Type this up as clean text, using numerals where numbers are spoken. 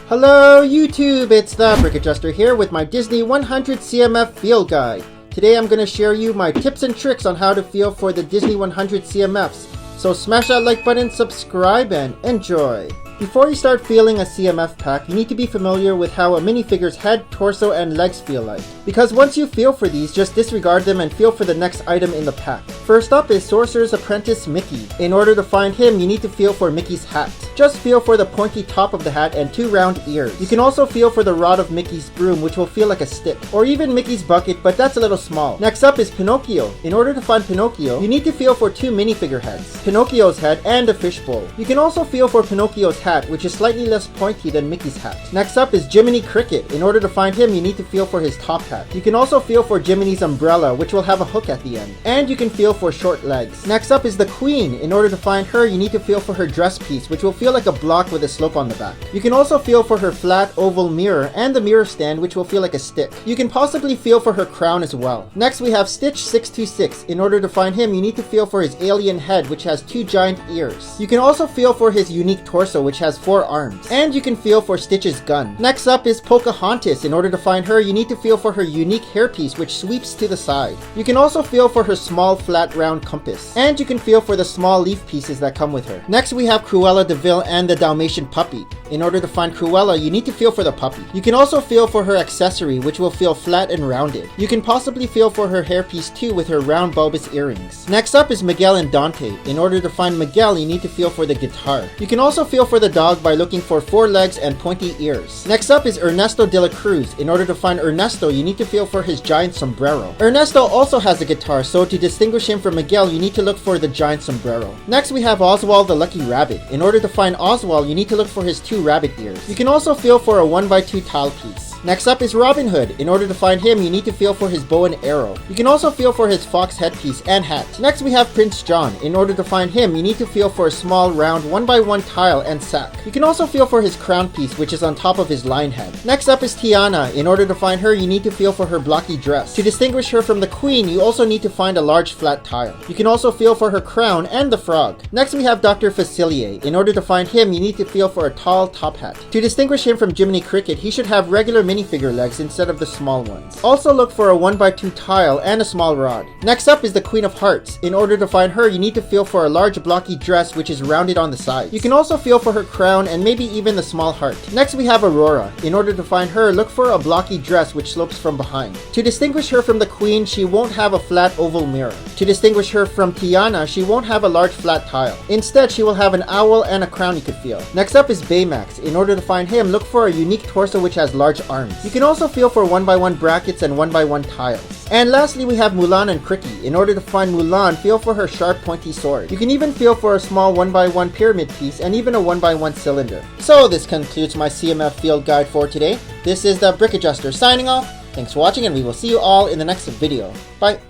Hello YouTube, it's the Brick Adjuster here with my Disney 100 CMF Feel Guide. Today I'm going to share you my tips and tricks on how to feel for the Disney 100 CMFs. So smash that like button, subscribe, and enjoy! Before you start feeling a CMF pack, you need to be familiar with how a minifigure's head, torso, and legs feel like. Because once you feel for these, just disregard them and feel for the next item in the pack. First up is Sorcerer's Apprentice Mickey. In order to find him, you need to feel for Mickey's hat. Just feel for the pointy top of the hat and two round ears. You can also feel for the rod of Mickey's broom, which will feel like a stick. Or even Mickey's bucket, but that's a little small. Next up is Pinocchio. In order to find Pinocchio, you need to feel for two minifigure heads. Pinocchio's head and a fishbowl. You can also feel for Pinocchio's hat, which is slightly less pointy than Mickey's hat. Next up is Jiminy Cricket. In order to find him, you need to feel for his top hat. You can also feel for Jiminy's umbrella, which will have a hook at the end. And you can feel for short legs. Next up is the Queen. In order to find her, you need to feel for her dress piece, which will feel like a block with a slope on the back. You can also feel for her flat oval mirror and the mirror stand, which will feel like a stick. You can possibly feel for her crown as well. Next we have Stitch 626. In order to find him, you need to feel for his alien head, which has two giant ears. You can also feel for his unique torso, which has four arms. And you can feel for Stitch's gun. Next up is Pocahontas. In order to find her, you need to feel for her unique hairpiece, which sweeps to the side. You can also feel for her small flat round compass. And you can feel for the small leaf pieces that come with her. Next we have Cruella de Vil and the Dalmatian puppy. In order to find Cruella, you need to feel for the puppy. You can also feel for her accessory, which will feel flat and rounded. You can possibly feel for her hairpiece too with her round bulbous earrings. Next up is Miguel and Dante. In order to find Miguel, you need to feel for the guitar. You can also feel for the dog by looking for four legs and pointy ears. Next up is Ernesto de la Cruz. In order to find Ernesto, you need to feel for his giant sombrero. Ernesto also has a guitar, so to distinguish him from Miguel, you need to look for the giant sombrero. Next we have Oswald the Lucky Rabbit. In order to find Oswald, you need to look for his two rabbit ears. You can also feel for a 1x2 tile piece. Next up is Robin Hood. In order to find him, you need to feel for his bow and arrow. You can also feel for his fox headpiece and hat. Next we have Prince John. In order to find him, you need to feel for a small round 1x1 tile and sack. You can also feel for his crown piece, which is on top of his lion head. Next up is Tiana. In order to find her, you need to feel for her blocky dress. To distinguish her from the queen, you also need to find a large flat tile. You can also feel for her crown and the frog. Next we have Dr. Facilier. In order to find him, you need to feel for a tall top hat. To distinguish him from Jiminy Cricket, he should have regular minifigure legs instead of the small ones. Also look for a 1x2 tile and a small rod. Next up is the Queen of Hearts. In order to find her, you need to feel for a large blocky dress which is rounded on the sides. You can also feel for her crown and maybe even the small heart. Next we have Aurora. In order to find her, look for a blocky dress which slopes from behind. To distinguish her from the Queen, she won't have a flat oval mirror. To distinguish her from Tiana, she won't have a large flat tile. Instead, she will have an owl and a crown you could feel. Next up is Baymax. In order to find him, look for a unique torso which has large arms. You can also feel for 1x1 brackets and 1x1 tiles. And lastly, we have Mulan and Cricket. In order to find Mulan, feel for her sharp pointy sword. You can even feel for a small 1x1 pyramid piece and even a 1x1 cylinder. So this concludes my CMF Field Guide for today. This is the Brick Adjuster signing off. Thanks for watching and we will see you all in the next video. Bye!